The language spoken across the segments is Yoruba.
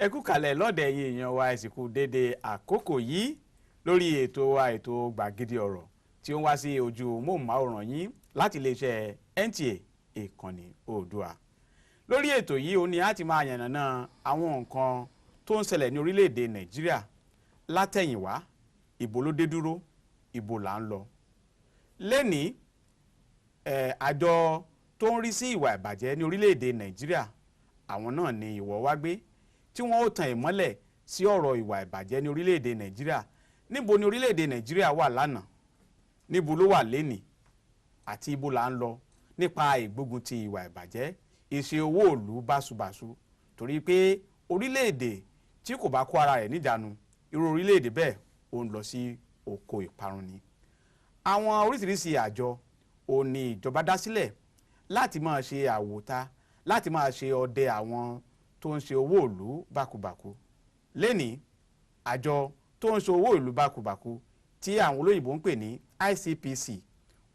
ẹ kú kalẹ̀ lọ́dẹ̀ yìí èèyàn wa ìsìnkú dédé àkókò yìí lórí ètò gbàgede ọ̀rọ̀ tí ó ń wá sí ojú móhùnmáwòrán yín láti iléeṣẹ́ NTA ìkànnì Oòduà. Lórí ètò yìí ó ní a ti máa yànnàná àwọn nǹkan tó ń ṣẹlẹ̀ ní orílẹ̀-èdè Nàìjíríà látẹ̀yìnwá, ibo ló dé dúró, ibo là ń lọ. Lẹ́nìí àjọ tó ń rí sí ìwà ìbàjẹ́ ní orílẹ̀-èdè Nàìjíríà, àwọn náà ni ìwọ wá gbé tí wọ́n ó tan ìmọ́lẹ̀ sí ọ̀rọ̀ ìwà ìbàjẹ́ ní orílẹ̀-èdè Nàìjíríà. Níbo ni orílẹ̀-èdè Nàìjíríà wà lánàá, níbo ló wà lénìí, àti ibo là ń lọ nípa ìgbógun ti ìwà ìbàjẹ́, ìṣe owó ìlú báṣubàṣu. Torí pé orílẹ̀-èdè tí kò bá kó ara rẹ̀ níjàánu, irú orílẹ̀-èdè bẹ́ẹ̀ ó ń lọ sí oko ìparun ni. Àwọn oríṣiríṣi àjọ ó ní ìjọba dá sílẹ̀ láti máa ṣe àwòta, láti máa ṣe ọdẹ àwọn tó ń ṣe owó ìlú bákubàku. Lẹ́nìí àjọ tó ń ṣe owó ìlú bákubàku tí àwọn olóyìnbó ń pè ní ICPC,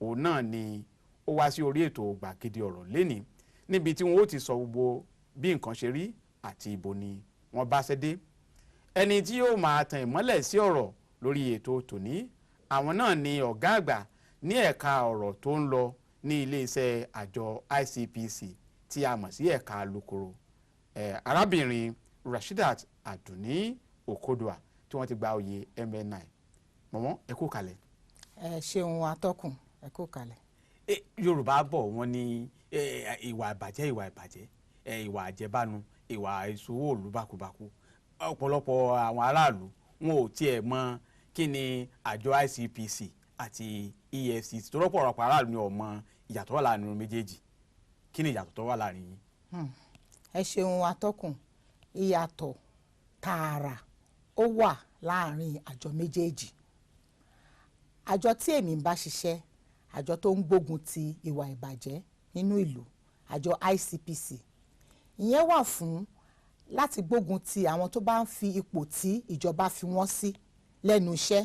òun náà ni ó wá sí orí ètò gbàgede ọ̀rọ̀ lẹ́nìí, níbi tí wọ́n ó ti sọ gbogbo bí nǹkan ṣe rí àti ibo ni wọ́n bá ṣẹ́ dé. Ẹni tí yóò máa tan ìmọ́lẹ̀ sí ọ̀rọ̀ lórí ètò tòní, àwọn náà ni ọ̀gá àgbà ní ẹ̀ka ọ̀rọ̀ tó ń lọ ní iléeṣẹ́ àjọ ICPC tí a mọ̀ sí ẹ̀ka alukoro, arábìnrin Rasheedat Adunni Okoduwa tí wọ́n ti gba oyè MNI. Mọ̀mọ́ ẹ kú kalẹ̀. Ẹ ṣeun atọ́kùn, ẹ kú kalẹ̀. Yorùbá bọ̀ wọ́n ní ìwà ìbàjẹ́ ìwà àjẹbánu, ìwà ìṣòwò ìlú bákubàku. Ọ̀pọ̀lọpọ̀ àwọn aráàlú wọn ò tiẹ̀ mọ kí ni àjọ ICPC àti EFCC, tó rọ́pọ̀lọpọ̀ aráàlú ni ò mọ ìyàtọ̀ wà láàrin méjèèjì. Kí ni ìyàtọ̀ tó wà láàrin yín? Ẹ ṣeun atọ́kùn. Ìyàtọ̀ tààrà ó wà láàrin àjọ méjèèjì. Àjọ tí èmi ń bá ṣiṣẹ́, àjọ tó ń gbógun ti ìwà ìbàjẹ́ nínú ìlú, àjọ ICPC, ìyẹn wà fún láti gbógun ti àwọn tó bá ń fi ipò tí ìjọba fi wọ́n sí lẹ́nu iṣẹ́,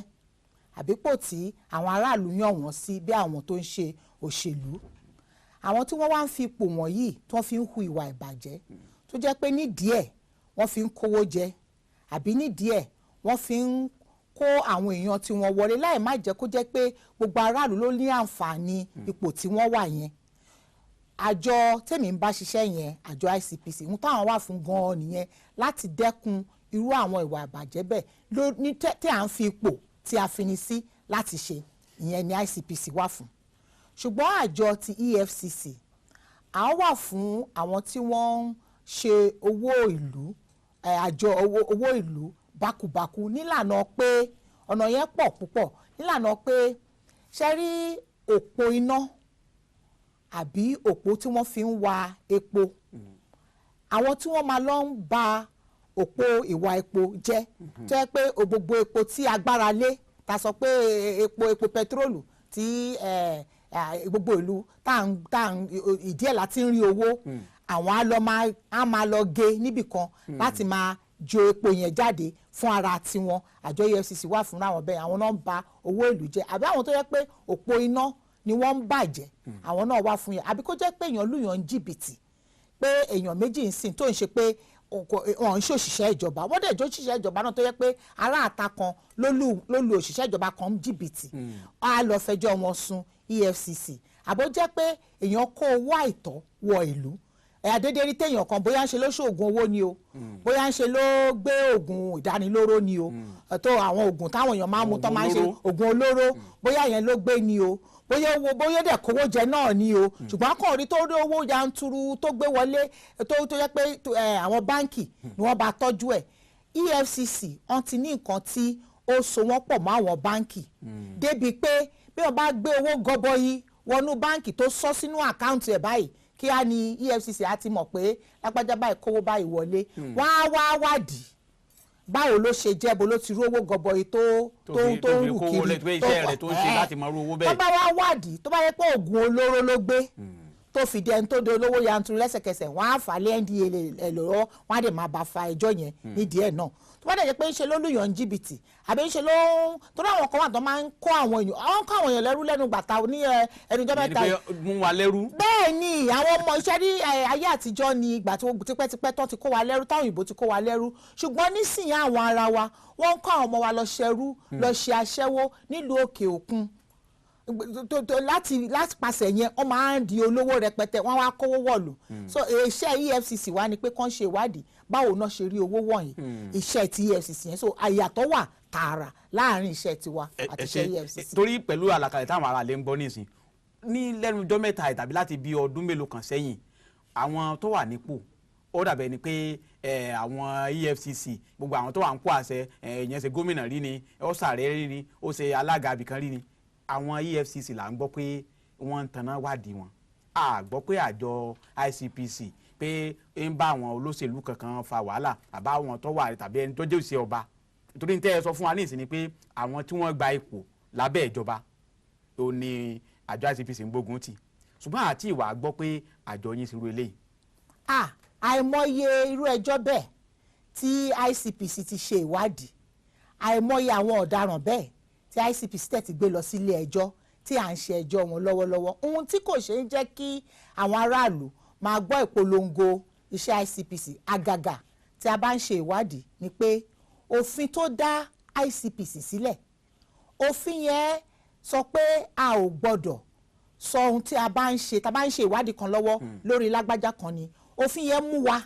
àbípò tí àwọn aráàlú yàn wọ́n sí bí àwọn tó ń ṣe òṣèlú. Àwọn tí wọ́n wá ń fi ipò wọ̀nyí tí wọ́n fi ń hu ìwà ìbàjẹ́, tó jẹ́ pé nídìí ẹ̀ wọ́n fi ń kówó jẹ, àbí nídìí ẹ̀ wọ́n fi ń kó àwọn èèyàn tí wọ́n wọlé láì má jẹ́ kó jẹ́ pé gbogbo aráàlú ló ní àǹfààní ipò tí wọ́n wà yẹn. Àjọ tèmi ń bá ṣiṣẹ́ yẹn, àjọ ICPC, ń táwọn wà fún gan-an nìyẹn, láti dẹ́kun irú àwọn ìwà ìbàjẹ́ bẹ́ẹ̀ ní tí à ń fi ipò tí a fi ní sí láti ṣe, ìyẹn ni ICPC wà fún. Ṣùgbọ́n àjọ ti EFCC, àwọn wà fún àwọn tí wọ́n ń ṣe owó ìlú, àjọ owó ìlú bákubàku, nílànà pé ọ̀nà yẹn pọ̀ púpọ̀, nílànà pé ṣe rí òpó iná àbí òpó tí wọ́n fi ń wa epo, àwọn tí wọ́n máa lọ ń ba òpó ìwà epo jẹ́, tó yẹ pé gbogbo epo tí agbára lé, ta sọ pé epo pẹtiróòlù tí gbogbo ìlú ìdí ẹ̀ láti ń rí owó, àwọn á máa lọ gé níbì kan láti máa jo epo yẹn jáde fún ara tiwọn. Àjọ EFCC wà fún àwọn bẹ́ẹ̀, àwọn náà ń ba owó ìlú jẹ́. Àbí àwọn tó yẹ pé òpó iná ni wọ́n ń bàjẹ́, àwọn náà wà fún yẹn. Àbí kó jẹ́ pé èèyàn lùyàn ń jìbìtì, pé èèyàn méjì ń sìn tó ń ṣe pé wọ́n ń ṣòṣìṣẹ́ ìjọba, wọ́n dẹ̀ jó òṣìṣẹ́ ìjọba náà tó yẹ pé ará àta kan ló lu òṣìṣẹ́ ìjọba kan ń jìbìtì, á lọ fẹjọ́ wọn sùn EFCC. Àbó jẹ́ pé èèyàn kó owó àìtọ́ wọ ìlú, àdédé rí téèyàn kan bóyá ń ṣe ló ṣoògùn owó ni o, bóyá ń ṣe ló gbé oògùn ìdánilóró ni o, tó àwọn oògùn táwọn èèyàn máa ń mu tán máa ń ṣe oògùn olóró, bóyá yẹn ló gbé ni o, bóyá dẹ̀ kówó jẹ náà ni o. Ṣùgbọ́n kàn rí tó rí owó yanturu tó gbé wọlé tó yẹ pé àwọn báǹkì ni wọ́n bá tọ́jú ẹ̀. EFCC wọ́n ti ní nǹkan tí ó so wọ́n pọ̀ mọ́ àwọn báǹkì, débi pé bí wọ́n bá gbé owó gọbọyì wọnú báǹkì tó sọ sínú àkáǹtì ẹ̀ báyìí, kí á ní EFCC á ti mọ̀ pé lágbájá báyìí kówó báyìí wọlé, wọ́n á wá wádìí báwo ló ṣe jẹ́, bó ló ti rówó gọbọyì tó ń rù kiri, tó bá wá wádìí tó bá yẹ pé oògùn olóró ló gbé tó fi dẹni tó de olówó yanturu lẹ́sẹ̀kẹsẹ̀, wọ́n á fà lé NDA lọ́wọ́, wọ́n á dẹ̀ máa bá fa ẹjọ́ yẹn nídìí ẹ̀ náà. tó bá dẹ̀ jẹ́ pé ń ṣe ló lùyàn jìbìtì àbí ń ṣe ló ń torí àwọn kan wà tó máa ń kó àwọn èèyàn lẹ́rú lẹ́nu gbàtà ní ẹnìjọ́ mẹ́ta mú wa lẹ́rú. bẹ́ẹ̀ ni àwọn ọmọ iṣẹ́ ní ayé àtijọ́ ni ìgbà tó tipẹ́tipẹ́ tán ti kó wa lẹ́rú táwọn òyìnbó ti kó wa lẹ́rú ṣùgbọ́n nísìnyí àwọn ara wa wọ́n ń kó àwọn ọmọ wa lọ ṣẹrú lọ ṣe aṣẹ́wó nílùú òkè òkun láti pàṣẹ yẹn wọ́n máa ń di olówó rẹpẹtẹ wọ́n wá kówó wọ̀lú so iṣẹ́ EFCC wá ni pé kán ṣe ìwádìí báwo náà ṣe rí owó wọ̀nyí iṣẹ́ ti EFCC yẹn so àyàtọ̀ wà tààrà láàrin iṣẹ́ tiwa àti iṣẹ́ EFCC. torí pẹ̀lú àlàkalẹ̀ táwọn ará lè ń gbọ́ nísìn ní lẹ́nu ọjọ́ mẹ́ta tàbí láti bí ọdún mélòó kan sẹ́yìn àwọn tó wà nípò ó dàbẹ̀ ni pé àwọn EFCC gbogbo àwọn tó wà ń kó àṣẹ ìyẹn ṣe gómìnà rí ni ó ṣàrẹ́ rí ni ó ṣe alága abìkan rí ni àwọn EFCC là ń gbọ́ pé wọ́n ń tanná wádìí wọn a gbọ́ pé àjọ ICPC pé ń bá àwọn olóṣèlú kankan fa wàhálà àbá àwọn tó wà tàbí ẹni tó jẹ́ òṣìṣẹ́ ọba torí tẹ́ ẹ sọ fún wa ní ìsìn ni pé àwọn tí wọ́n gba ipò lábẹ́ ìjọba ò ní àjọ ICPC ń gbógun tì ṣùgbọ́n àti ìwà gbọ́ pé àjọ yín ṣe irú eléyìí. àìmọye irú ẹjọ́ bẹ́ẹ̀ tí ICPC ti ṣe ìwádìí àìmọye àwọn ọ̀daràn bẹ́ẹ̀ tí ICPC tẹ̀ ti gbé lọ sílé ẹjọ́ tí à ń ṣe ẹjọ́ wọn lọ́wọ́lọ́wọ́ ohun tí kò ṣe ń jẹ́ kí àwọn aráàlú máa gbọ́ ìpolongo iṣẹ́ ICPC àgàgà tí a bá ń ṣe ìwádìí ni pé òfin tó dá ICPC sílẹ̀ òfin yẹn sọ pé a ò gbọ́dọ̀ sọ ohun tí a bá ń ṣe ìwádìí kan lọ́wọ́ lórí lágbájá kan ni òfin yẹn mú wa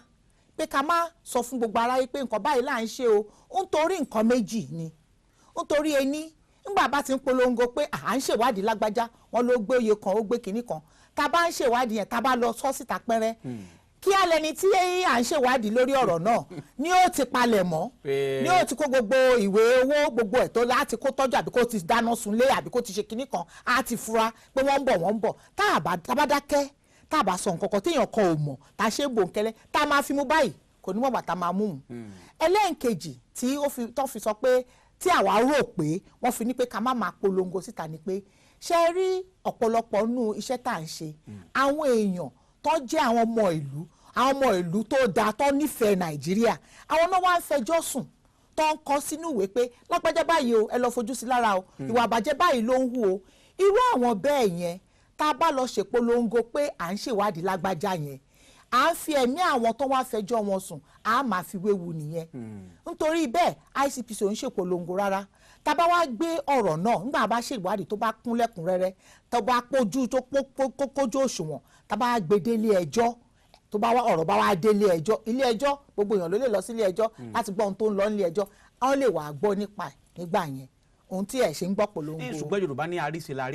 pé ká má sọ fún gbogbo aráyé pé nǹkan báyìí là ń ṣe o nítorí nǹkan méjì ni nítorí ení nígbà bá ti ń polongo pé à ń ṣèwádìí lágbájá wọn ló gbé oyè kan ó gbé kinní kan tá a bá ń ṣèwádìí yẹn tá a bá lọ sọ síta pẹ́rẹ́ kí á lẹni tí à ń ṣèwádìí lórí ọ̀rọ̀ náà ni ó ti palẹ̀ mọ́ ni ó ti kó gbogbo ìwé owó gbogbo ẹ̀ tó láti kó tọ́jú àbí kó ti dáná sunlé àbí kó ti ṣe kinní kan á ti fura pé wọ́n ń bọ̀ tá a bá dákẹ́ tá a bá sọ nǹkan kan téèyàn kan ò mọ̀ tá a ṣe ń bòńkẹ́lẹ́ tá a máa fi mú báyìí kò ní mọ̀ bàtà máa mú un. ẹlẹ́ǹkejì tí tó fi sọ pé tí àwa rò pé wọ́n fi ní pé ká má máa polongo síta ni pé ṣe rí ọ̀pọ̀lọpọ̀ nú iṣẹ́ tá à ń ṣe àwọn èèyàn tó jẹ́ àwọn ọmọ ìlú tó dáa tó nífẹ̀ẹ́ Nàìjíríà àwọn náà wá ń fẹjọ́ sùn tó ń kọ sínú ìwé pé lágbájá báyìí o ẹ lọ fojú sí lára o ìwà àbàjẹ́ báyìí ló ń hù o irú àwọn bẹ́ẹ̀ yẹn tá a bá lọ ṣèpolongo pé à ń ṣèwádìí lágbájá yẹn à ń fi ẹ̀mí àwọn tó wá fẹjọ́ wọn sùn à máa fi wéwu nìyẹn nítorí bẹ́ẹ̀ ICPC ò ń ṣèpolongo rárá tá a bá wá gbé ọ̀rọ̀ náà nígbà bá ṣèwádìí tó bá kún lẹ́kùnrẹ́rẹ́ tó bá pójú tó kójú òṣùwọ̀n tá a bá gbé délé ẹjọ́ tó bá wá ọ̀rọ̀ bá wá délé ẹjọ́ ilé ẹjọ́ gbogbo èèyàn ló lè lọ sílé ẹjọ́ láti gbọ́ ohun tó ń lọ nílé ẹjọ́ àwọn lè wà á gbọ́ nípa ẹ̀ nígbà yẹn ohun tí ẹ̀ ṣe ń gbọ́ polongo. ṣùgbọ́n Yorùbá ní àríṣe la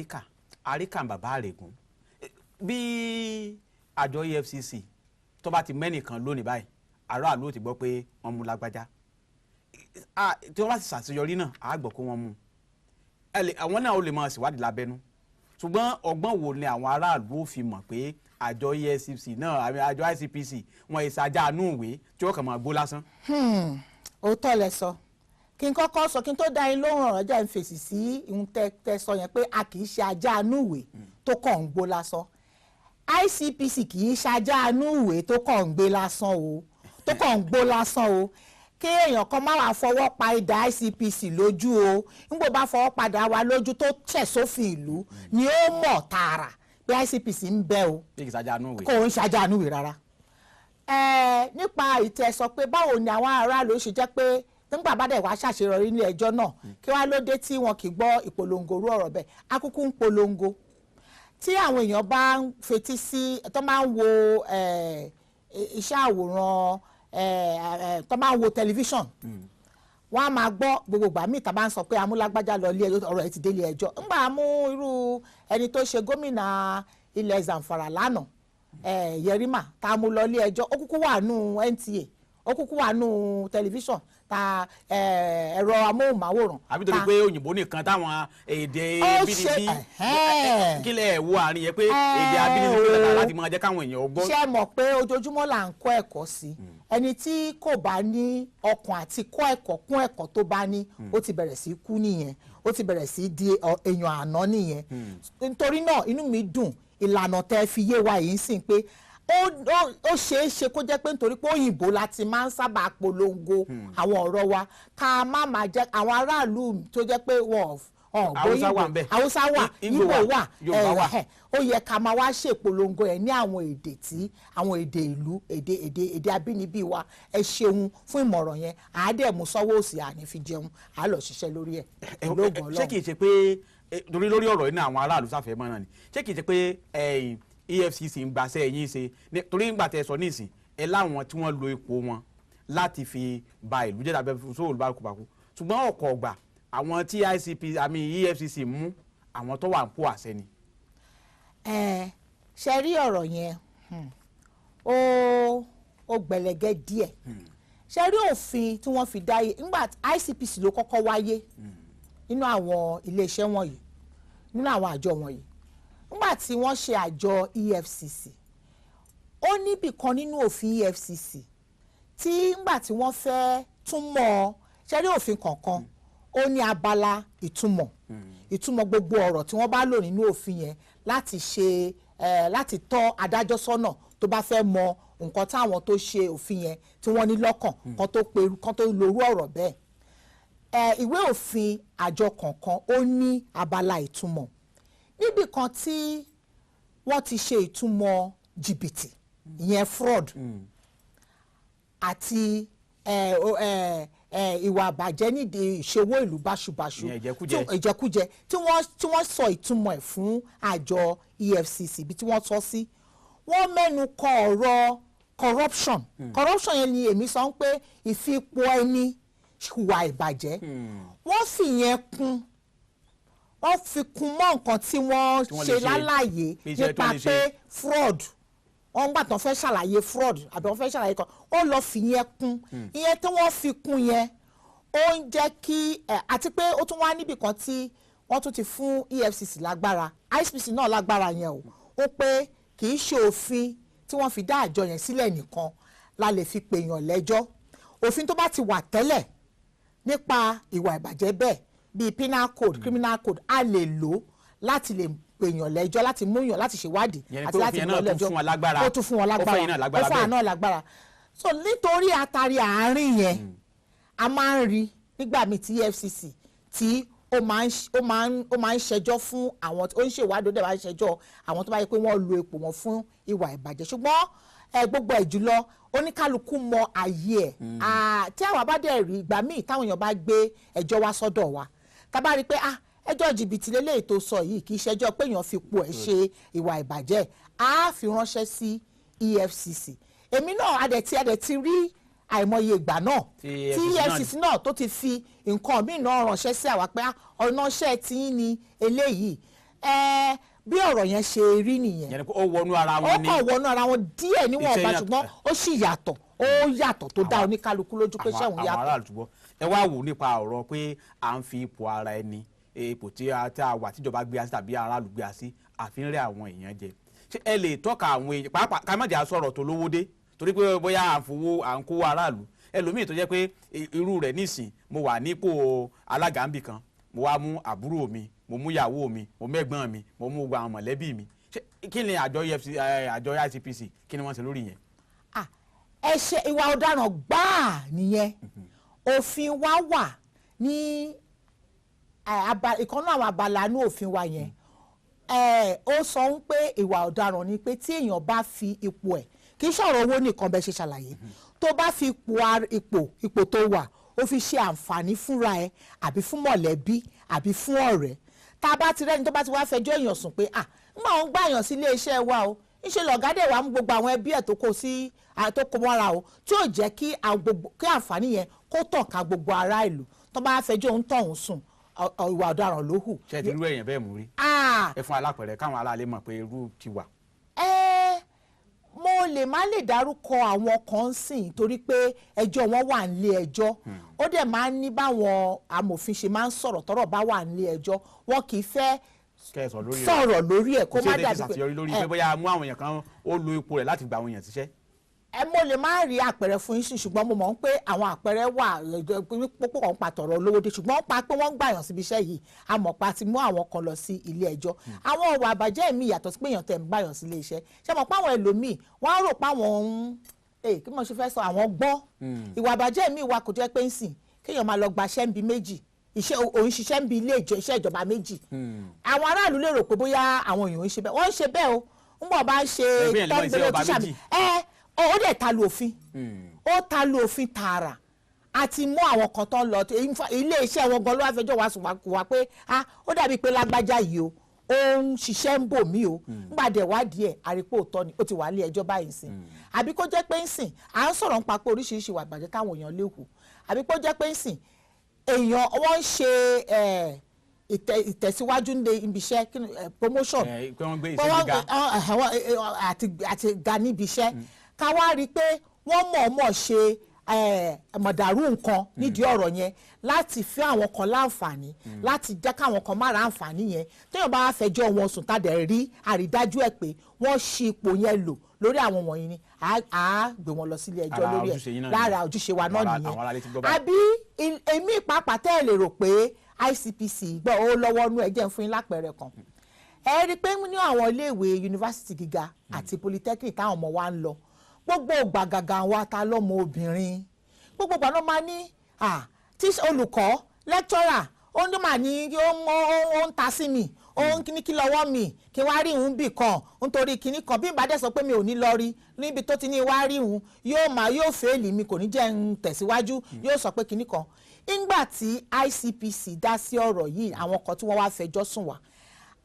àríkà bàbá àrègùn bí àjọ EFCC tó bá ti mẹ́nìkan lónìí báyìí aráàlú ò ti gbọ́ pé wọ́n mú lágbájá tí wọ́n bá ti ṣàṣeyọrí náà àá gbọ́ pé wọ́n mú àwọn náà ó lè máa ṣèwádìí lábẹ́nú ṣùgbọ́n ọgbọ́n wo ni àwọn aráàlú ò fi mọ̀ pé àjọ EFCC náà àjọ ICPC wọn ìṣàjà àánú ìwé tí wọ́n kàn máa gbó lásán. òótọ́ lẹ sọ kí n kọ́kọ́ sọ kí n tó dá yín lóhùn ọ̀rọ̀ jẹ́ n fèsì sí ìhun tẹ́ sọ yẹn pé a kì í ṣe ajá àánú ìwé tó kàn ń gbó lásán ICPC kì í ṣe ajá àánú ìwé tó kàn ń gbé lásán o tó kàn ń gbó lásán o kí èèyàn kan má wàá fọwọ́ pa idà ICPC lójú o nígbà bá fọwọ́ padà wá lójú tó tẹ̀ sófin ìlú ni ó mọ̀ tààrà pé ICPC ń bẹ o kò ń ṣàjà àánú ìwé rárá. nípa ìtẹ̀ sọ pé báwo ni àwọn aráàlú ṣe jẹ́ pé nígbà bá dẹ̀ wá ṣàṣeyọrí ní ẹjọ́ náà kí wá ló dé tí wọn kì í gbọ́ ìpolongo orú ọ̀rọ̀ bẹ́ẹ̀ akúkú ń polongo tí àwọn èèyàn bá ń fetí sí tó máa ń wo iṣẹ́ àwòrán tó máa ń wo tẹlifíṣàn wọ́n á máa gbọ́ gbogbo ìgbà míì tá a bá ń sọ pé amúlágbájá lọ ilé ẹjọ́ ọ̀rọ̀ ẹ̀ ti délé ẹjọ́ ńgbà mú irú ẹni tó ṣe gómìnà ilẹ̀ Zamfara lánàá Yerima tá a mú lọ ilé ẹjọ́ ó kúkú wà nù NTA ó kúkú wà nù tẹlifíṣàn ta ẹ̀rọ amóhùnmáwòrán. àbí torí pé òyìnbó nìkan táwọn èdè abínibí kílẹ̀ wo àárín yẹn pé èdè abínibí láti máa jẹ́ káwọn èèyàn gbọ́. ṣé ẹ mọ̀ pé ojoojúmọ́ là ń kọ́ ẹ̀kọ́ sí ẹni tí kò bá ní ọkàn àti kọ́ ẹ̀kọ́ kún ẹ̀kọ́ tó bá ní ó ti bẹ̀rẹ̀ sí kú nìyẹn ó ti bẹ̀rẹ̀ sí di èèyàn àná nìyẹn nítorí náà inú mi dùn ìlànà tẹ́ fi yé wa yìí ń sìn pé ó ṣeé ṣe kó jẹ́ pé nítorí pé òyìnbó láti máa ń sábà polongo àwọn ọ̀rọ̀ wa ká má máa jẹ́ àwọn aráàlú tó jẹ́ pé wọ́n Haúsá wà Ìgbò wà ó yẹ ká máa wá ṣèpolongo ẹ̀ ní àwọn èdè tí àwọn èdè ìlú èdè abínibí wa. ẹ ṣeun fún ìmọ̀ràn yẹn àádẹ́mú sọ́wọ́ òsì àní fi jẹun àá lọ ṣiṣẹ́ lórí ẹ̀ lóògùn Ọlọ́run. ṣé kìí ṣe pé torí lórí ọ̀rọ̀ yìí ní àwọn aráàlú sáfẹ́ mọ́ náà ni ṣé kìí ṣe pé EFCC ń gbaṣẹ́ yín ṣe torí ń gbà tẹ́ sọ nísìn ẹ láwọn tí wọ́n lo ipò wọn láti fi ba ìlú jẹ́ tàbí sóòlù bákúbákú ṣùgbọ́n ọ̀kọ̀ ọ̀gbà àwọn tí EFCC mú àwọn tó wà ń pò àṣẹ ni. ṣe rí ọ̀rọ̀ yẹn ó gbẹ̀lẹ̀gẹ́ díẹ̀ ṣe rí òfin tí wọ́n fi dáyé nígbà ICPC ló kọ́kọ́ wáyé nínú àwọn iléeṣẹ́ wọ̀nyí nínú àwọn àjọ wọ̀nyí nígbà tí wọ́n ṣe àjọ EFCC ó níbì kan nínú òfin EFCC tí nígbà tí wọ́n fẹ́ túmọ̀ ṣe rí òfin kọ̀ọ̀kan ó ní abala ìtumọ̀ gbogbo ọ̀rọ̀ tí wọ́n bá lò nínú òfin yẹn láti ṣe láti tọ́ adájọ́ sọ́nà tó bá fẹ́ mọ nǹkan táwọn tó ṣe òfin yẹn tí wọ́n ní lọ́kàn kan tó lorú ọ̀rọ̀ bẹ́ẹ̀. ìwé òfin àjọ kọ̀ọ̀kan ó ní abala ìtumọ̀ níbì kan tí wọ́n ti ṣe ìtumọ̀ jìbìtì ìyẹn fraud àti ìwà àbàjẹ́ nídìí ìṣòwò ìlú báṣubàṣu ìjẹkújẹ tí wọ́n sọ ìtumọ̀ ẹ̀ fún àjọ EFCC bí tí wọ́n tọ́ sí wọ́n mẹ́nu kọ ọ̀rọ̀ corruption yẹn ni èmi sọ pé ìfipò ẹni hùwà ìbàjẹ́ wọ́n fi yẹn kún wọ́n fi kún mọ́ nǹkan tí wọ́n ṣe lálàyé nípa pé fraud wọ́n gbà tán fẹ́ ṣàlàyé fraud àbí wọ́n fẹ́ ṣàlàyé kan ó lọ fi yẹn kún ìyẹn tí wọ́n fi kún yẹn ó ń jẹ́ kí àti pé ó tún wá níbì kan tí wọ́n tún ti fún EFCC lágbára ICPC náà lágbára yẹn ó pé kì í ṣe òfin tí wọ́n fi dá àjọ yẹn sílẹ̀ nìkan la lè fi pèèyàn lẹ́jọ́ òfin tó bá ti wà tẹ́lẹ̀ nípa ìwà ìbàjẹ́ bẹ́ẹ̀ bíi penal code criminal code a lè lò láti lè pèèyàn lẹ́jọ́ láti múyàn láti ṣèwádìí àti láti mú lẹ́jọ́ ó tún fún wọn lágbára ó fún àná lágbára so nítorí àtàrí àárín yẹn a máa ń rí nígbà míì tí EFCC tí ó máa ń ṣẹjọ́ fún àwọn ó ń ṣèwádìí ó dẹ̀ máa ń ṣẹjọ́ àwọn tó bá yẹ pé wọ́n lo ipò wọn fún ìwà ìbàjẹ́ ṣùgbọ́n gbogbo ẹ̀ jùlọ oníkálukú mọ àyè ẹ̀ tí àwa bá dẹ̀ rí ìgbà míì táwọn èèyàn bá gbé ẹjọ́ wá sọ́dọ̀ wa tá bá rí i pé ẹjọ́ jìbìtì lélẹ́yìí tó sọ yìí kì í ṣẹjọ́ pé èèyàn fi po ẹ̀ ṣe ìwà ìbàjẹ́ á fi ránṣẹ́ sí EFCC èmi náà adẹ̀ ti rí àìmọye ìgbà náà tí EFCC náà tó ti fi nǹkan míì náà ránṣẹ́ sí àwa pé ọ̀nà iṣẹ́ tí ń ni eléyìí bí ọ̀rọ̀ yẹn ṣe rí nìyẹn ó wọnú ara wọn ni ó kàn wọnú ara wọn díẹ̀ níwọ̀n ọba ṣùgbọ́n ó sì yàtọ̀ ó yàtọ̀ tó dá oníkálukú lójú pé ṣẹ́hùn yàtọ̀. àwọn aráàlú túbọ̀ ẹ wá wò nípa ọ̀rọ̀ pé à ń fi ipò ara ẹni ipò tí a wà tíjọba gbé a sí tàbí aráàlú gbé a sí àfihàn rẹ̀ àwọn èèyàn jẹ ṣé ẹ lè tọ́ka àwọn èèyàn pàápàá ká má jà sọ̀rọ̀ tó lówó dé torí pé bóyá à ń kówó aráàlú ẹlòmíì tó jẹ́ pé irú rẹ̀ nísìn mo wà nípò alága ńbì kan mo wá mú àbúrò mi mo mú ìyàwó mi mo mẹ́gbọ́n mi mo mú gbogbo àwọn mọ̀lẹ́bí mi kí ni àjọ ICPC kí ni wọ́n ṣe lórí yẹn. ẹ̀ṣẹ̀ ìwà ọ̀daràn gbáà nìyẹn òfin wa wà ní ìkànnì àwọn abala ní òfin wa yẹn ó sọ pé ìwà ọ̀daràn ni pé tí èèyàn bá fi ipò ẹ̀ kì í ṣọ̀rọ̀ owó nìkan bẹ́ẹ̀ ṣe ṣàlàyé tó bá fi ipò tó wà ó fi ṣe àǹfààní fúnra ẹ̀ àbí fún mọ̀lẹ́bí àbí fún ọ̀rẹ́ tá a bá ti rẹ́ni tó bá ti wá fẹjọ́ èèyàn sùn pé nígbà wọn gbà yàn sí iléeṣẹ́ wa o ńṣe lọ̀gádẹ́ wa mú gbogbo àwọn ẹbí ẹ̀ tó kó mọ́ra o tí ò jẹ́ kí àǹfààní yẹn kó tàn ká gbogbo ará ìlú tó bá fẹjọ́ òun tọ̀hún sùn ìwà ọ̀daràn ló hù. ṣé ti irú èèyàn bẹ́ẹ̀ mú rí ẹ fún alápẹ̀rẹ̀ káwọn aráalé mọ̀ pé irú ti wà. mo lè má lè dárúkọ àwọn kan sìn torí pé ẹjọ́ wọn wà nílé ẹjọ́ ó dẹ̀ máa ń ní báwọn amòfin ṣe máa ń sọ̀rọ̀ tọ́rọ̀ bá wà nílé ẹjọ́ wọn kì í fẹ́ sọ̀rọ̀ lórí ẹ̀ kó má dàbí pé lórí pé bóyá mú àwọn èèyàn kan ó lo ipò rẹ̀ láti gba àwọn èèyàn síṣẹ́. mo lè má rí àpẹẹrẹ fún yín sí ṣùgbọ́n mo mọ̀ pé àwọn àpẹẹrẹ wà púpọ̀ kan pa tọ̀rọ̀ olówódé ṣùgbọ́n wọ́n pa pé wọ́n ń gbàyàn síbi iṣẹ́ yìí àmọ́ pa ti mú àwọn kan lọ sí ilé ẹjọ́ àwọn ọ̀wọ̀ àbàjẹ́ mi yàtọ̀ sí pé èèyàn tẹ̀ ń gbàyàn sí ilé iṣẹ́ ṣé mọ̀ pé àwọn ẹlòmíì wọ́n á rò pé àwọn ń kí mo ṣe fẹ́ sọ àwọn gbọ́ ìwà àbàjẹ́ mi wà kò jẹ́ pé ń sìn kéèyàn máa lọ gbaṣẹ́ ń bi méjì òun ṣiṣẹ́ ń bi iṣẹ́ ìjọba méjì àwọn aráàlú lè rò pé bóyá àwọn èèyàn ń ṣe bẹ́ẹ̀ wọ́n ń ṣe bẹ́ẹ̀ o ń bọ̀ bá ń ṣe tọ́gbẹ́lẹ́ tíṣà mi ó dẹ̀ ta lu òfin ó ta lu òfin tààrà àti mú àwọn kan tó ń lọ ilé iṣẹ́ wọn gan ló wá fẹjọ́ wa sùn wá pé ó dàbí pé lágbájá yìí o ó ń ṣiṣẹ́ ń bò mí o nígbà dẹ̀ wádìí ẹ̀ àrípò òótọ́ ni ó ti wà ní ẹjọ́ báyìí ń sìn àbí kó jẹ́ pé ń sìn à ń sọ̀rọ̀ nípa pé oríṣiríṣi ìwà ìbàjẹ́ táwọn èèyàn lè hù àbí kó jẹ́ pé ń sìn èèyàn wọ́n ń ṣe ìtẹ̀síwájú ní ibi iṣẹ́ promotion àti ga níbi iṣẹ́ ká wá rí i pé wọ́n mọ̀ọ́mọ̀ ṣe mọ̀dàrú nǹkan nídìí ọ̀rọ̀ yẹn láti fi àwọn kan láǹfààní láti jẹ́ káwọn kan má ra àǹfààní yẹn téèyàn bá fẹjọ́ wọn sùn tá dẹ̀ rí àrídájú ẹ̀ pé wọ́n ṣi ipò yẹn lò lórí àwọn wọ̀nyí ni à gbé wọn lọ sílé ẹjọ́ lórí ẹ̀ lára ojúṣe wa náà nìyẹn àbí èmi pàápàá tẹ́ ẹ lè rò pé ICPC gbọ́ ó lọ́wọ́ nú ẹ̀jẹ̀ fún yín lápẹẹrẹ kan ẹ rí i pé ní àwọn iléèwé yunifásitì gíga àti polytechnic táwọn ọmọ wa ń lọ gbogbo gbàgàgà wa ta lọ́mọ obìnrin gbogbo gbà náà máa ní tí olùkọ́ lecturer ó ní màá ní ó ń ta sí mi ó ń kíní kí lọ́wọ́ mi kí wá rí ìhun bì kan nítorí kíní kan bí ìbádẹ́ sọ pé mi ò ní lọ rí níbi tó ti ní wá rí ìhun yóò fèèlì mi kò ní jẹ́ ń tẹ̀síwájú yóò sọ pé kíní kan nígbà tí ICPC dá sí ọ̀rọ̀ yìí àwọn kan tí wọ́n wá fẹjọ́ sùn wá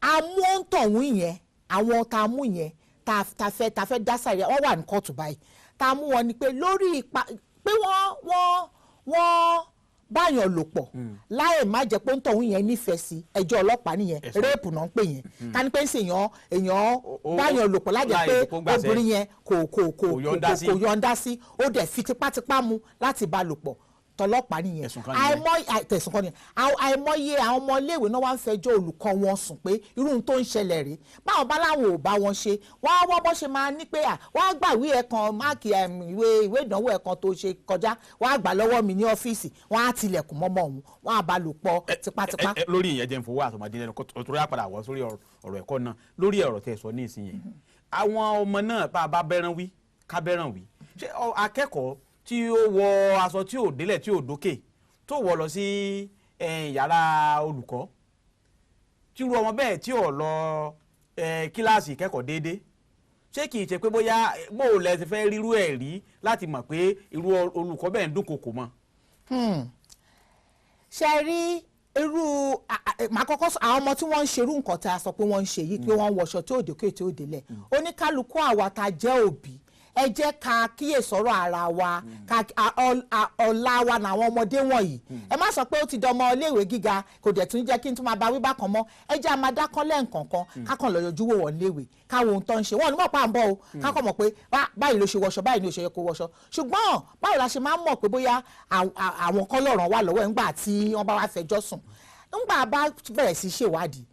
amóhùntọ̀hún yẹn àwọn tá a mú yẹn tá a fẹ́ dá sáré wọ́n wà ní kóòtù báyìí tá a mú wọn ni pé lórí ipa pé wọ́n báyàn lò pọ̀ láì má jẹ́ pé ń tọ̀hún yẹn nífẹ̀ẹ́ sí ẹjọ́ ọlọ́pàá nìyẹn réèpù náà ń pè yẹn ká ní pé ń ṣe èèyàn báyàn lò pọ̀ láì jẹ́ pé obìnrin yẹn kò yọ̀ǹda sí ó dẹ̀ fi tipátipá mu láti bá lò pọ̀ tọlọ́pàá nìyẹn tẹ̀sùn kan nìyẹn àìmọye àwọn ọmọ iléèwé náà wá ń fẹjọ́ olùkọ́ wọn sùn pé irú ohun tó ń ṣẹlẹ̀ rèé báwọn bá láwọn ò bá wọn ṣe wọ́n á wọ́n bọ́ ṣe máa ní pé wọ́n á gbà ìwé ẹ̀kan máàkì ìwé ìdánwò ẹ̀kan tó ṣe kọjá wọ́n á gbà lọ́wọ́ mi ní ọ́fíìsì wọ́n á tilẹ̀kùn mọ́mọ́ òun wọ́n á bá lò pọ̀ tipátipá. lórí ìyẹn jẹ́ ń fowó àtọmọdé lẹ́nu torí àpàdà wọ́ sórí ọ̀rọ̀ ẹ̀kọ́ náà lórí ọ̀rọ̀ tẹ́ sọ ní ìsinyìí àwọn ọmọ náà bá bẹ́ràn wí ká bẹ́ràn wí ṣé akẹ́kọ̀ọ́ tí ó wọ aṣọ tí ò délẹ̀ tí ò dókè tó wọ̀ lọ sí yàrá olùkọ́ tí irú ọmọ bẹ́ẹ̀ tí ò lọ kíláàsì ìkẹ́kọ̀ọ́ déédéé ṣé kìí ṣe pé bóyá bóò lẹ ti fẹ́ rírú ẹ̀ rí láti mọ̀ pé irú olùkọ́ bẹ́ẹ̀ ń dúnkokò mọ́. ṣe rí irú màá kọ́kọ́ sọ àwọn ọmọ tí wọ́n ń ṣerú nǹkan tá a sọ pé wọ́n ń ṣe yìí pé wọ́n ń wọṣọ tí ò dókè tí ò délẹ̀ oníkálukú àwa tá a jẹ́ òbí ẹ jẹ́ ká kíyèsọ́rọ̀ ara wa ọ̀la wa làwọn ọmọdé wọ̀nyí ẹ má sọ pé ó ti dọmọ iléèwé gíga kò dẹ̀ tún jẹ́ kí n tún máa bá wí bákan mọ́ ẹ jẹ́ a máa dákọ́ lẹ́ǹkọ̀ọ̀kan kákan lọ yọjú wò wọ́n léèwé káwọn ohun tó ń ṣe wọ́n ní mọ̀ pa à ń bọ̀ o kákan mọ̀ pé báyìí ló ṣe wọṣọ báyìí ni ó ṣe yẹ kó wọṣọ ṣùgbọ́n báwo la ṣe máa ń mọ̀ pé bóyá àwọn kan lọ́ràn wà lọ́wọ́ ẹ̀ ńgbà tí wọ́n bá wá fẹjọ́ sùn ńgbà bá bẹ̀rẹ̀ sí ṣèwádìí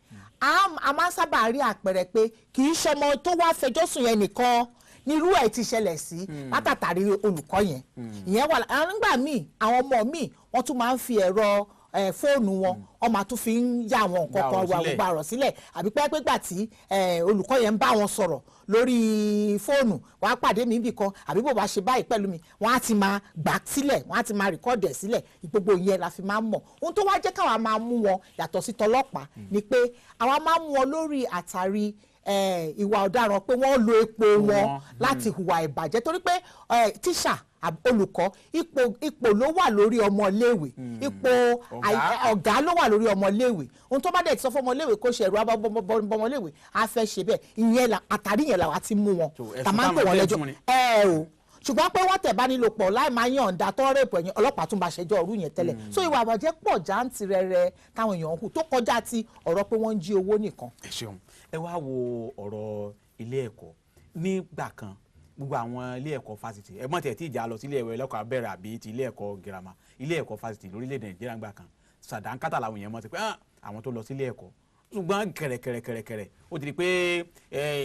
a máa ń sábà rí àpẹẹrẹ pé kì í ṣọmọ tó wá fẹjọ́ sùn yẹn nìkan nírú ẹ̀ ti ṣẹlẹ̀ sí látàtàrí olùkọ́ yẹn ìyẹn wà nígbà míì àwọn ọmọ míì wọ́n tún máa ń fi ẹ̀rọ fóònù wọn wọ́n máa tún fi ń yá àwọn nǹkan kan wà gbogbo àrọ̀ sílẹ̀ àbí pẹ́ẹ́pẹ́gbà tí olùkọ́ yẹn ń bá wọn sọ̀rọ̀ lórí fóònù wọ́n á pàdé mi níbì kan àbí bò bá ṣe báyìí pẹ̀lú mi wọ́n á ti máa gbà sílẹ̀ wọ́n á ti máa rìkọ́ọ̀dù ẹ̀ sílẹ̀ gbogbo yẹn la fi máa ń mọ̀ ohun tó wá jẹ́ káwa máa mú wọn yàtọ̀ sí tọlọ́pàá ni pé àwa máa ń mú wọn lórí àtàrí ìwà ọ̀daràn pé wọ́n lo epo wọn láti hùwà ìbàjẹ́ torí pé tíṣà olùkọ́ ipò ló wà lórí ọmọléèwé ipò ọ̀gá ló wà lórí ọmọléèwé ohun tó bá dẹ̀ ti sọ fún ọmọléèwé kó ṣe ẹ̀rọ ọmọléèwé á fẹ́ ṣe bẹ́ẹ̀ ìyẹn àtàrí yẹn làwa ti mú wọn tàmá ń pè wọ́n lẹ́jọ́ o ṣùgbọ́n pé wọ́n tẹ̀ bá nílò pọ̀ láì máa yànda tó rèpọ̀ ẹ̀yìn ọlọ́pàá tún bá ṣẹjọ́ ọ̀rú yẹn tẹ́lẹ̀ so ìwà àbàjẹ́ pọ̀ jàǹtìrẹrẹ táwọn èèyàn hù tó kọjá ti ọ̀rọ̀ pé wọ́n ń jí owó nìkan. ẹ ṣeun ẹ wá wo ọ̀rọ̀ ilé ẹ̀kọ́ nígbà kan gbogbo àwọn ilé ẹ̀kọ́ fásitì ẹ mọ̀ tẹ̀ tí ìjà lọ sí ilé ẹ̀kọ́ abẹ́rẹ́ àbí ti ilé ẹ̀kọ́ girama ilé ẹ̀kọ́ fásitì lórílẹ̀‐èdè Nàìjíríà gbà kan sàdánkátà làwọn èèyàn mọ̀ sí pé àwọn tó lọ sí ilé ẹ̀kọ́ ṣùgbọ́n kẹ̀rẹ̀kẹ̀rẹ̀ ó ti di pé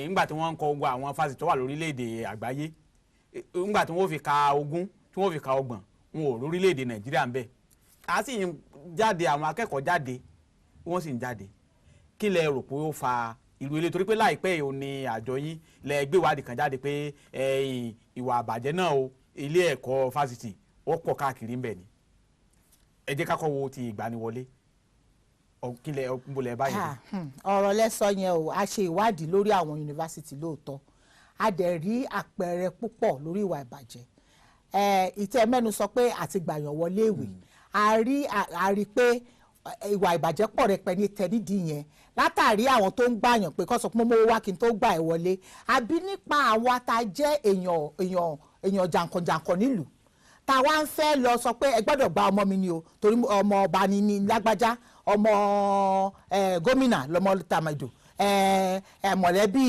nígbà tí wọ́n ń kọ gbogbo àwọn fásitì tó wà lórílẹ̀‐èdè àgbáyé ńgbà tí wọ́n fi ka 20 tí wọ́n fi ka 30 wọn ò lórílẹ̀‐èdè Nàìjíríà ń bẹ̀ a sì ń jáde àwọn akẹ́kọ̀ọ́ jáde wọ́n sì ń jáde kí lẹ rò pé ó fa ìlú ilé torí pé láìpẹ́ yìí ò ní àjọ yín lẹ gbé ìwádìí kan jáde pé ìwà àbàjẹ́ náà o ilé ẹ̀kọ́ fásitì ó pọ̀ káàkiri ń bẹ̀ ni ẹ jẹ́ ká kọ́ wo ti ìgbaniwọlé kí lẹ ń báyìí. ọ̀rọ̀ lẹ́sọ yẹn o a ṣe ìwádìí lórí àwọn yunifásitì lóòótọ́ a dẹ̀ rí àpẹẹrẹ púpọ̀ lórí ìwà ìbàjẹ́ ìtẹ́ mẹ́nu sọ pé àti gbàyàn wọlé ìwé a rí pé ìwà ìbàjẹ́ pọ̀ rẹpẹtẹ nídìí yẹn látàrí àwọn tó ń gbàyàn pé kó sọ pé mo wá kí n tó gbà ẹ̀ wọlé àbí nípa àwa tá a jẹ́ èèyàn jàǹkànjàǹkàn nílùú tá a wá ń fẹ́ lọ sọ pé ẹ gbọ́dọ̀ gba ọmọ mi ni o torí ọmọ ọba ni lágbájá ọmọ gómìnà lọmọ tàmẹ̀dò mọ̀lẹ́bí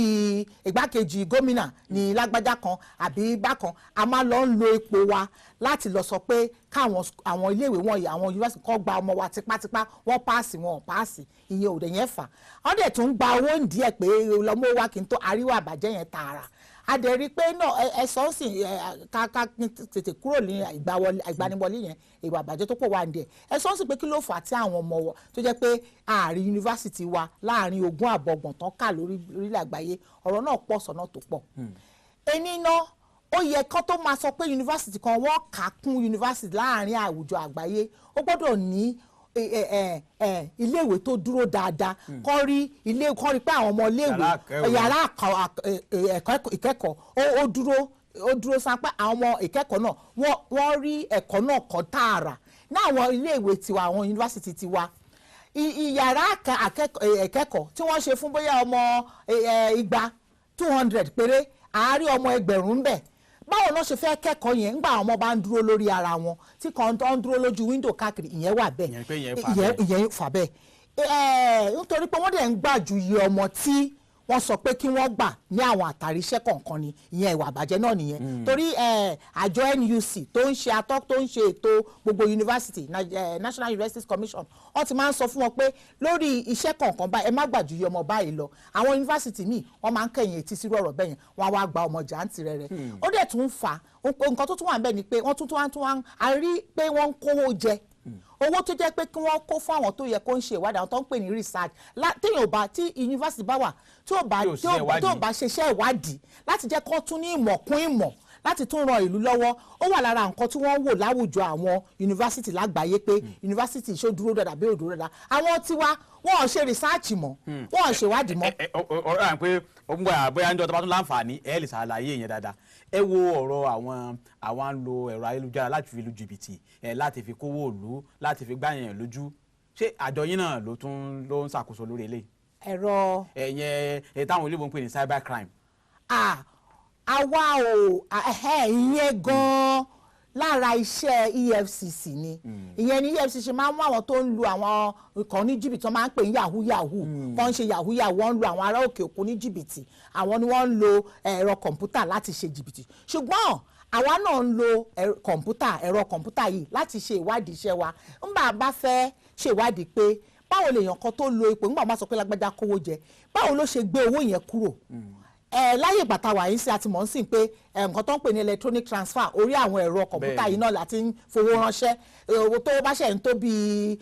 igbákejì gómìnà ní lágbájá kan àbí bákan a máa lọ ń lo ipò wa láti lọ sọ pé káwọn àwọn iléèwé wọ̀nyí àwọn yunifásitì kan gba ọmọ wa tipátipá wọ́n páàsì wọn ò páàsì ìyẹn ò dẹ̀ yẹn fà wọ́n dẹ̀ tún gba owó ń díẹ̀ pé lọ́mọ wa kì í tó àríwá àbàjẹ́ yẹn tààrà a dẹ̀ rí i pé náà ẹ̀sọ́ sì ká tètè kúrò ní ìgbaniwọlé yẹn ìwà àbàjẹ́ tó pọ̀ wá ní ẹ̀ ẹ̀sọ́ sì pé kí ló fà á tí àwọn ọmọ wọn tó jẹ́ pé ààrin yunifásitì wa láàrin 20 àbọ̀gbọ̀n tán kà lórílẹ̀ àgbáyé ọ̀rọ̀ náà pọ̀ sọ́nà tó pọ̀. ẹni náà ó yẹ kán tó máa sọ pé yunifásitì kan wọ́n kà á kún yunifásitì láàrin àwùjọ àgbáyé ó gbọ́dọ̀ ní iléèwé tó dúró dáadáa kọ́ rí pé àwọn ọmọ iléèwé yàrá ìkẹ́kọ̀ọ́ ó dúró sápá àwọn ọmọ ìkẹ́kọ̀ọ́ náà wọ́n rí ẹ̀kọ́ náà kọ́ tààrà ní àwọn iléèwé tiwa àwọn yunifásitì tiwa ìyàrá ìkẹ́kọ̀ọ́ tí wọ́n ṣe fún bóyá ọmọ 200 péré àárí ọmọ 1000 bẹ́ẹ̀ báwo ló ṣe fẹ́ kẹ́kọ̀ọ́ yẹn ńgbà àwọn ọmọ bá ń dúró lórí ara wọn tí kan tó ń dúró lójú wíńdò káàkiri ìyẹn wà bẹ́ẹ̀ ìyẹn fà bẹ́ẹ̀ nítorí pé wọ́n dẹ̀ ń gbà ju iye ọmọ tí wọ́n sọ pé kí wọ́n gbà ní àwọn àtàrí iṣẹ́ kọ̀ọ̀kan ni ìyẹn ìwà àbàjẹ́ náà nìyẹn torí àjọ NUC tó ń ṣe ètò gbogbo yunifásitì National Universities Commission wọ́n ti máa ń sọ fún wọn pé lórí iṣẹ́ kọ̀ọ̀kan báyìí ẹ má gbà ju iye ọmọ báyìí lọ àwọn yunifásitì míì wọ́n máa ń kẹ̀yìn etí sírú ọ̀rọ̀ bẹ́yẹn wọ́n á wá gba ọmọ jàǹtì rẹ̀ ó dẹ̀ tún fà nǹkan tó tún wà níbẹ̀ ni pé wọ́n tún wá a rí pé wọ́n ń kówó jẹ owó tó jẹ́ pé kí wọ́n kó fún àwọn tó yẹ kó ń ṣe ìwádìí àwọn tó ń pè ní research tí yunifásitì bá wà tí ò bá ṣiṣẹ́ ìwádìí láti jẹ́ kó tún ní ìmọ̀ kún ìmọ̀ láti tún ran ìlú lọ́wọ́ ó wà lára nǹkan tí wọ́n wò láwùjọ àwọn yunifásitì lágbàáyé pé yunifásitì ṣó dúró dáadáa bí ò dúró dáadáa àwọn tiwa wọn ò ṣe research mọ́ wọn ò ṣèwádìí mọ́. ọ̀rọ̀ à ń pé bóyá ń jọ tó bá tún láǹfààní ẹ̀ lè ṣàlàyé yẹn dáadáa ẹ wo ọ̀rọ̀ àwọn ń lo ẹ̀rọ ayélujára láti fi lu jìbìtì láti fi kówó òlu láti fi gbáyàn lójú ṣé àjọ yín náà ló ń ṣàkóso lórí eléyìí. ẹ̀rọ ẹ̀yẹn táwọn olóyìnbó ń pè ní cyber crime. àwa ò ìyẹn gan-an lára iṣẹ́ EFCC ni ìyẹn ni EFCC máa ń mú àwọn tó ń lu àwọn kan ní jìbìtì wọ́n máa ń pè ní yahoo wọ́n ń ṣe yahoo wọ́n ń lu àwọn ará òkè òkun ní jìbìtì àwọn ni wọ́n ń lo ẹ̀rọ kọ̀ǹpútà láti ṣe jìbìtì ṣùgbọ́n àwa náà ń lo ẹ̀rọ kọ̀ǹpútà yìí láti ṣe ìwádìí iṣẹ́ wa ńgbà bá fẹ́ ṣèwádìí pé báwo lèèyàn kan tó lo ipò ńgbà máa sọ pé lágbájá kówó jẹ báwo ló ṣe gbé owó yẹn kúrò láyé bàtà wà yín sí àti mọ̀ ń sìn pé nǹkan tó ń pè ní electronic transfer orí àwọn ẹ̀rọ kọ̀ǹpútà yìí náà láti ń fowó ránṣẹ́ owó tó bá ṣẹ̀ ń tó bíi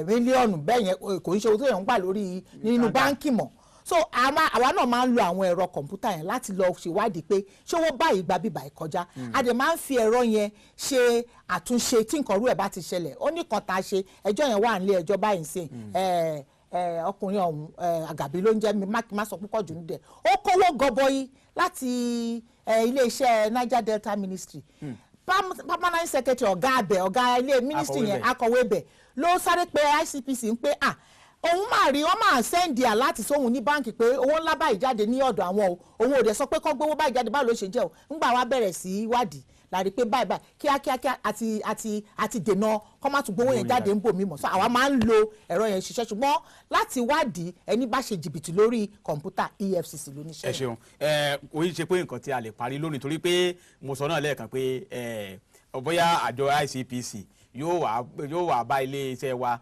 mílíọ̀nù bẹ́ẹ̀ yẹn kò ń ṣe owó tó yẹn ń gbà lórí nínú báńkì mọ́ so àwa náà máa ń lo àwọn ẹ̀rọ kọ̀ǹpútà yẹn láti lọ ṣèwádìí pé ṣé owó báyìí gba bíbà ìkọjá a dẹ̀ máa ń fi ẹ̀rọ yẹn ṣe àtúnṣe tí nǹkan rú ẹ̀ bá ti ṣẹlẹ̀ ó ní kan tá a ṣe ẹjọ́ yẹn wà nílé ẹjọ́ báyìí sìn ọkùnrin ọ̀hún àgàbí ló ń jẹ́ mi má sọ púpọ̀ jù nídẹ̀ ó kówó gọbọi láti iléeṣẹ́ Niger Delta Ministry permanent secretary ọ̀gá ilé ministry yẹn akọ̀wé bẹ̀ ló sáré pé ICPC ń pé òun máa rí wọn máa sẹ́ndì àláàtì sóhun ní báǹkì pé owó ńlá báyìí jáde ní ọ̀dọ̀ àwọn o òun ò dẹ̀ sọ pé kán gbówó báyìí jáde báwo ló ṣe jẹ́ o ńgbà wa bẹ̀rẹ̀ sí í wádìí la rí pé báyìí kíákíá àti dènà kọ́ má tún gbówó yẹn jáde ń bò mí mọ̀ so àwa máa ń lo ẹ̀rọ yẹn ṣiṣẹ́ ṣùgbọ́n láti wádìí ẹni bá ṣe jìbìtì lórí kọ̀ǹpútà EFCC ló ní ṣe. ẹ ṣeun oyin ṣe pé nǹkan tí a lè parí lónìí torí pé mo sọ náà lẹ́ẹ̀kan pé bóyá àjọ ICPC yóò wá bá ilé iṣẹ́ wa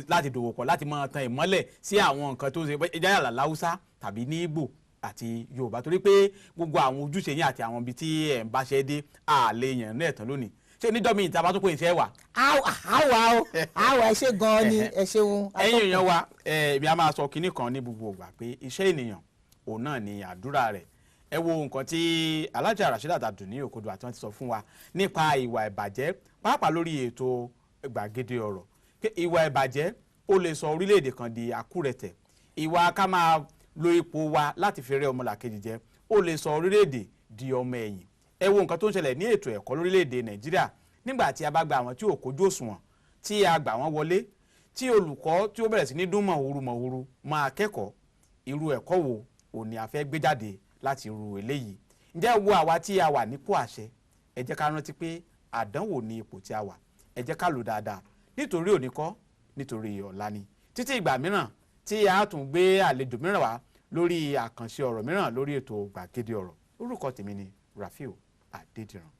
láti dòwò pọ̀ láti máa tan ìmọ́lẹ̀ sí àwọn nǹkan tó ṣe ìjáyàlá láwùsá tàbí ní Ìgbò àti Yorùbá torí pé gbogbo àwọn ojúṣe yín àti àwọn ibi tí ẹ̀ ń bá ṣe dé àlè yẹn náà tán lónìí ṣé onídọ́mí ìta bá tó pé ìṣe wà. àwa ẹ ṣe gan-an ni ẹ ṣeun. ẹ̀yin èèyàn wa èmi a máa sọ kinní kan ní gbogbo ìgbà pé iṣẹ́ ènìyàn òun náà ni àdúrà rẹ̀ ẹ wo nǹkan tí Alhaja Rasheedat Adunni Okoduwa tí wọ́n ti sọ fún wa nípa ìwà ìbàjẹ́ pàápàá lórí ètò gbàgede ọ̀rọ̀ ìwà ìbàjẹ́ ó lè sọ orílẹ̀-èdè kan di àkúrẹ̀tẹ̀ ìwà ká máa lo ipò wa láti fi rẹ́ ọmọlàkejì jẹ ó lè sọ orílẹ̀-èdè di ọmọ ẹ̀yìn ẹ wo nǹkan tó ń ṣẹlẹ̀ ní ètò ẹ̀kọ́ lórílẹ̀-èdè Nàìjíríà nígbà tí a bá gba àwọn tí ò kójú òṣùwọ̀n tí a gbà wọ́n wọlé tí olùkọ́ tí ó bẹ̀rẹ̀ sí ní dún mọ̀húrú máa kẹ́kọ̀ọ́ irú ẹ̀kọ́ wo òní a fẹ́ gbé jáde láti irú eléyìí ǹjẹ́ wo àwa tí a wà nípò àṣẹ ẹ jẹ́ ká rántí pé àdánwò ní ipò tí a wà ẹ jẹ́ ká lò dáadáa nítorí òní kọ́ nítorí ọ̀la ni títí ìgbà mìíràn tí a tún gbé àlejò mìíràn wá lórí àkànṣe ọ̀rọ̀ mìíràn lórí ètò gbàgede ọ̀rọ̀ orúkọ tèmi ni Rafiu Adédìran.